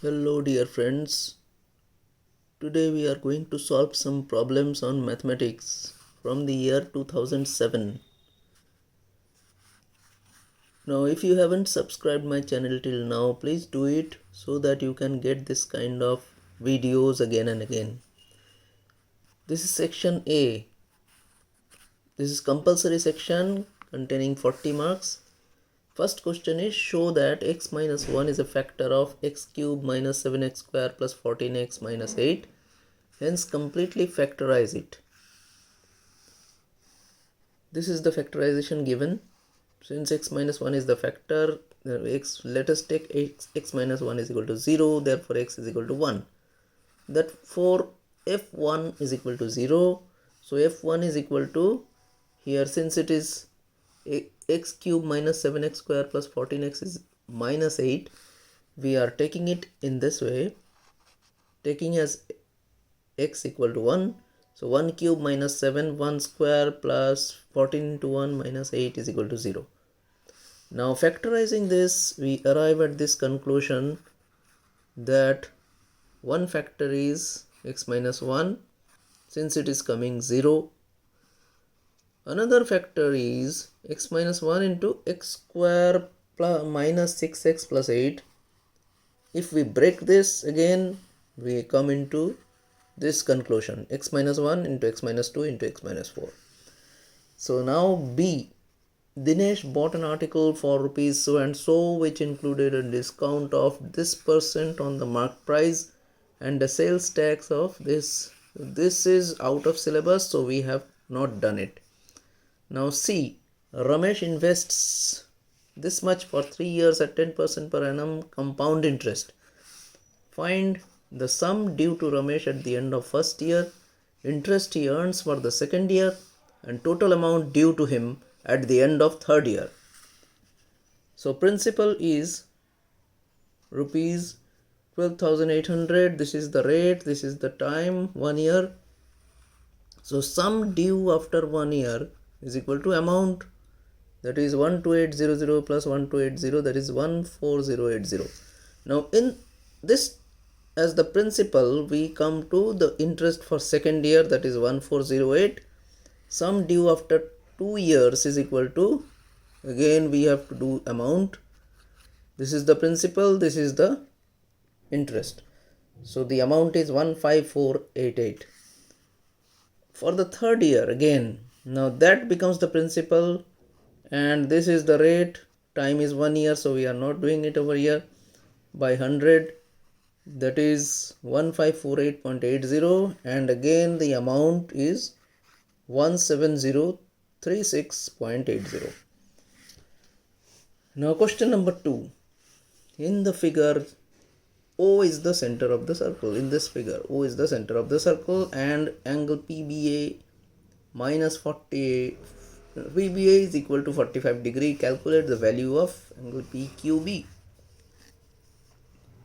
Hello dear friends, today we are going to solve some problems on mathematics from the year 2007. Now if you haven't subscribed my channel till now, please do it so that you can get this kind of videos again and again. This is section A. This is compulsory section containing 40 marks. First question is, show that x minus 1 is a factor of x cube minus 7x square plus 14x minus 8. Hence completely factorize it. This is the factorization given. Since x minus 1 is the factor, let us take x minus 1 is equal to 0, therefore x is equal to 1. Therefore f1 is equal to 0. So f1 is equal to, here since it is x cube minus 7x square plus 14x is minus 8, we are taking it in this way, taking as x equal to 1. So 1 cube minus 7, 1 square plus 14 into 1 minus 8 is equal to 0. Now factorizing this, we arrive at this conclusion that one factor is x minus 1 since it is coming 0. Another factor is x minus 1 into x square plus minus 6x plus 8. If we break this again, we come into this conclusion, x minus 1 into x minus 2 into x minus 4. So now B, Dinesh bought an article for rupees so and so, which included a discount of this % on the mark price and a sales tax of this. This is out of syllabus, so we have not done it. Now C, Ramesh invests this much for 3 years at 10% per annum compound interest. Find the sum due to Ramesh at the end of first year, interest he earns for the second year, and total amount due to him at the end of third year. So principal is rupees 12,800. This is the rate, this is the time, 1 year. So sum due after 1 year is equal to amount, that is 12800 plus 1280, that is 14080. Now in this, as the principal, we come to the interest for second year, that is 1408. Sum due after 2 years is equal to, again we have to do amount. This is the principal, this is the interest. So the amount is 15488. For the third year again, now that becomes the principal and this is the rate. Time is 1 year, so we are not doing it over here. By 100, that is 1548.80, and again the amount is 17036.80. Now question number 2. In the figure, O is the center of the circle. In this figure, O is the center of the circle and angle PBA minus 40, PBA is equal to 45 degree. Calculate the value of angle PQB.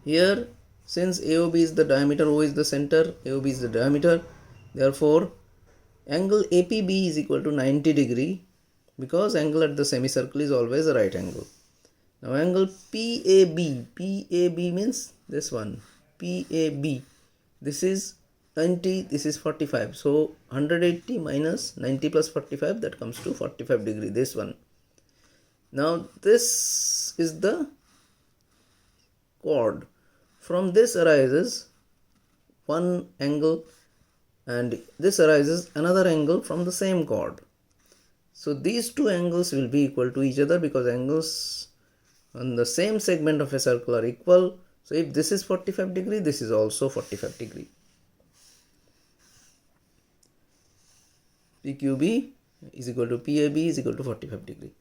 Here, since AOB is the diameter, O is the center, AOB is the diameter, therefore angle APB is equal to 90 degree, because angle at the semicircle is always a right angle. Now angle PAB, PAB means this one, PAB, this is 90, this is 45, so 180 minus 90 plus 45, that comes to 45 degree, this one. Now this is the chord. From this arises one angle and this arises another angle from the same chord. So these two angles will be equal to each other because angles on the same segment of a circle are equal. So if this is 45 degree, this is also 45 degree. PQB is equal to PAB is equal to 45 degree.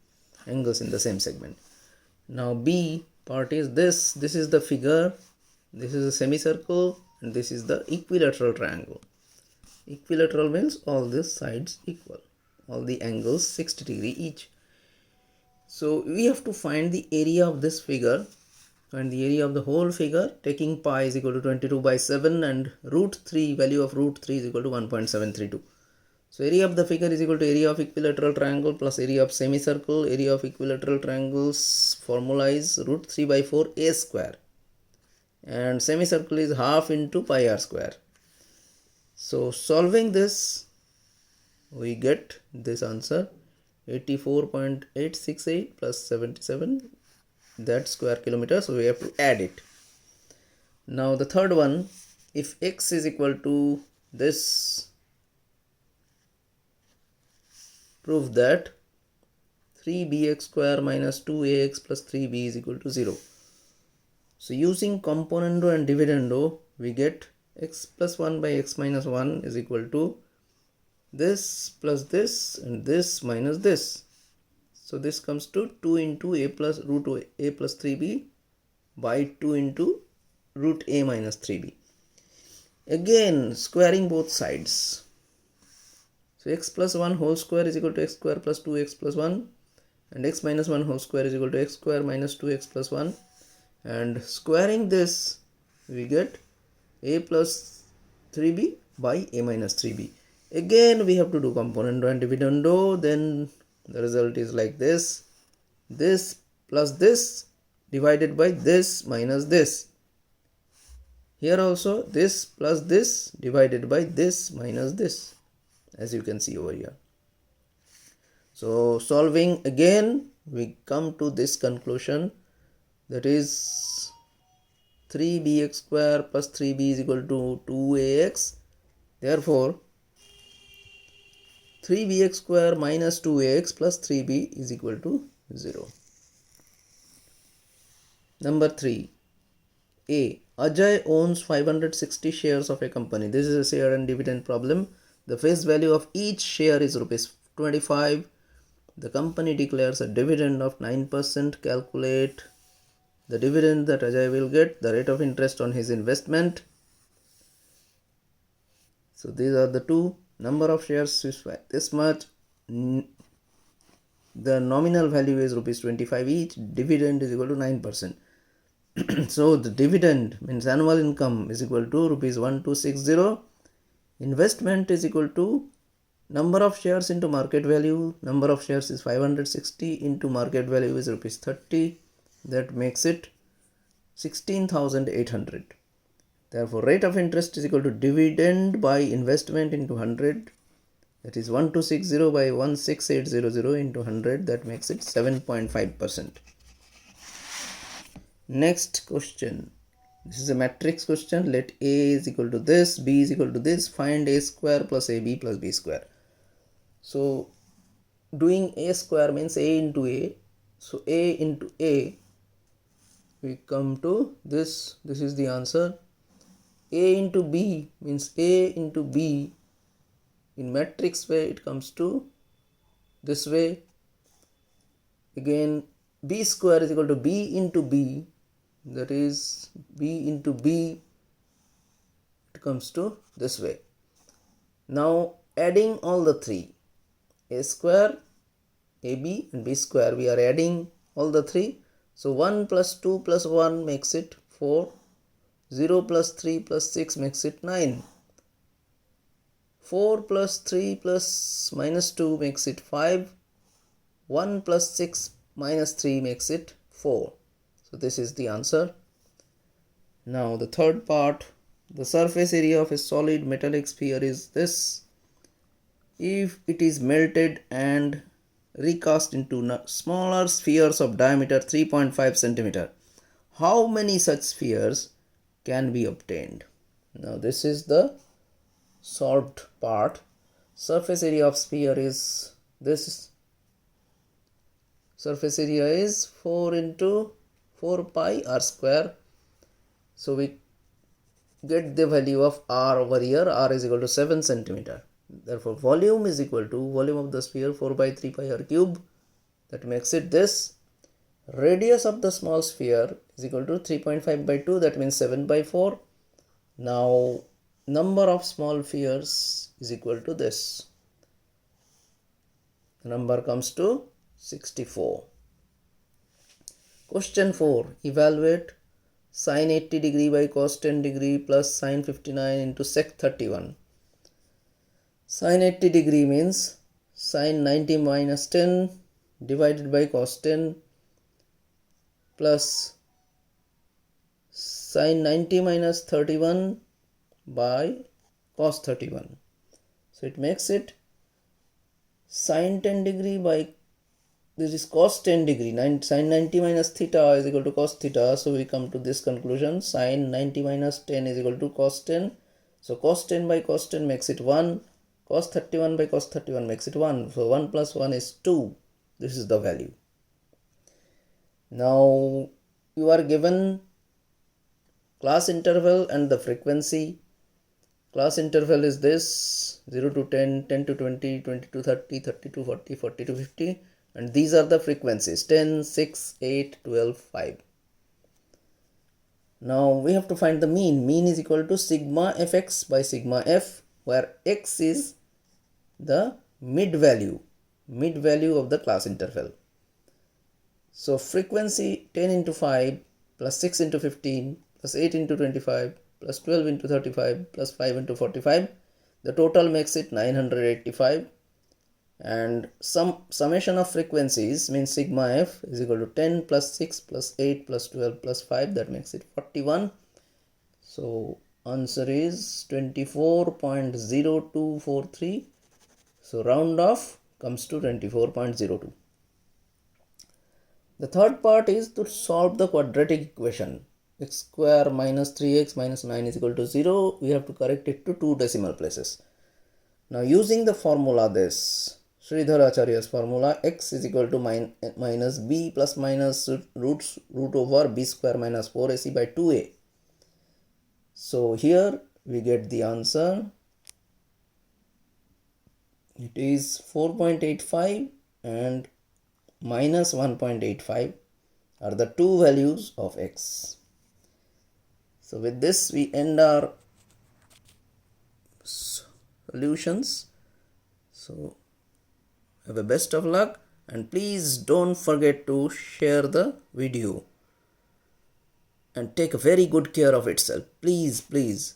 Angles in the same segment. Now B part is this. This is the figure. This is a semicircle and this is the equilateral triangle. Equilateral means all these sides equal. All the angles 60 degree each. So we have to find the area of this figure and the area of the whole figure, taking pi is equal to 22 by 7 and root 3, value of root 3 is equal to 1.732. So area of the figure is equal to area of equilateral triangle plus area of semicircle. Area of equilateral triangles formula is root 3 by 4 a square. and semicircle is half into pi r square. So solving this, we get this answer 84.868 plus 77, that square kilometer. So we have to add it. Now the third one, if x is equal to this, prove that 3bx square minus 2ax plus 3b is equal to 0. So using componendo and dividendo, we get x plus 1 by x minus 1 is equal to this plus this and this minus this. So this comes to 2 into a plus root a plus 3b by 2 into root a minus 3b. Again squaring both sides. So x plus 1 whole square is equal to x square plus 2x plus 1, and x minus 1 whole square is equal to x square minus 2x plus 1, and squaring this we get a plus 3b by a minus 3b. Again we have to do componendo and dividendo. Then the result is like this plus this divided by this minus this. Here also this plus this divided by this minus this, as you can see over here. So solving again, we come to this conclusion, that is 3bx square plus 3b is equal to 2ax. Therefore 3bx square minus 2ax plus 3b is equal to 0. Number 3. A. Ajay owns 560 shares of a company. This is a share and dividend problem. The face value of each share is rupees 25. The company declares a dividend of 9%. Calculate the dividend that Ajay will get, the rate of interest on his investment. So these are the two. Number of shares is this much. The nominal value is rupees 25 each. Dividend is equal to 9%. So the dividend means annual income is equal to rupees 1260. Investment is equal to number of shares into market value. Number of shares is 560 into market value is rupees 30. That makes it 16,800. Therefore rate of interest is equal to dividend by investment into 100. That is 1260 by 16800 into 100. That makes it 7.5%. Next question. This is a matrix question. Let A is equal to this, B is equal to this. Find A square plus AB plus B square. So doing A square means A into A. So A into A, we come to this. This is the answer. A into B means A into B. In matrix way it comes to this way. Again B square is equal to B into B. That is B into B. It comes to this way. Now adding all the three, A square, AB and B square, we are adding all the three. So 1 plus 2 plus 1 makes it 4. 0 plus 3 plus 6 makes it 9. 4 plus 3 plus minus 2 makes it 5. 1 plus 6 minus 3 makes it 4. So this is the answer. Now the third part, the surface area of a solid metallic sphere is this. If it is melted and recast into smaller spheres of diameter 3.5 centimeter, how many such spheres can be obtained? Now this is the solved part. Surface area of sphere is this. Surface area is 4 into 4 pi r square. So we get the value of r over here. R is equal to 7 centimeter. Therefore volume is equal to volume of the sphere 4 by 3 pi r cube. That makes it this. Radius of the small sphere is equal to 3.5 by 2. That means 7 by 4. Now number of small spheres is equal to this. The number comes to 64. Question 4. Evaluate sin 80 degree by cos 10 degree plus sin 59 into sec 31. Sin 80 degree means sin 90 minus 10 divided by cos 10 plus Sine 90 minus 31 by cos 31. So it makes it sine 10 degree by, this is cos 10 degree. Sine 90 minus theta is equal to cos theta. So we come to this conclusion. Sine 90 minus 10 is equal to cos 10. So cos 10 by cos 10 makes it 1. Cos 31 by cos 31 makes it 1. So 1 plus 1 is 2. This is the value. Now you are given class interval and the frequency. Class interval is this: 0 to 10, 10 to 20, 20 to 30, 30 to 40, 40 to 50, and these are the frequencies: 10, 6, 8, 12, 5. Now we have to find the mean. Mean is equal to sigma fx by sigma f, where x is the mid value of the class interval. So frequency 10 into 5 plus 6 into 15 plus 8 into 25 plus 12 into 35 plus 5 into 45. The total makes it 985, and summation of frequencies means sigma f is equal to 10 plus 6 plus 8 plus 12 plus 5, that makes it 41. So answer is 24.0243. So round off comes to 24.02. The third part is to solve the quadratic equation. X square minus 3x minus 9 is equal to 0. We have to correct it to 2 decimal places. Now using the formula, this Sridhar Acharya's formula, x is equal to minus b plus minus root over b square minus 4ac by 2a. So here we get the answer. It is 4.85 and minus 1.85 are the two values of x. So with this we end our solutions. So have a best of luck, and please don't forget to share the video and take very good care of itself. Please.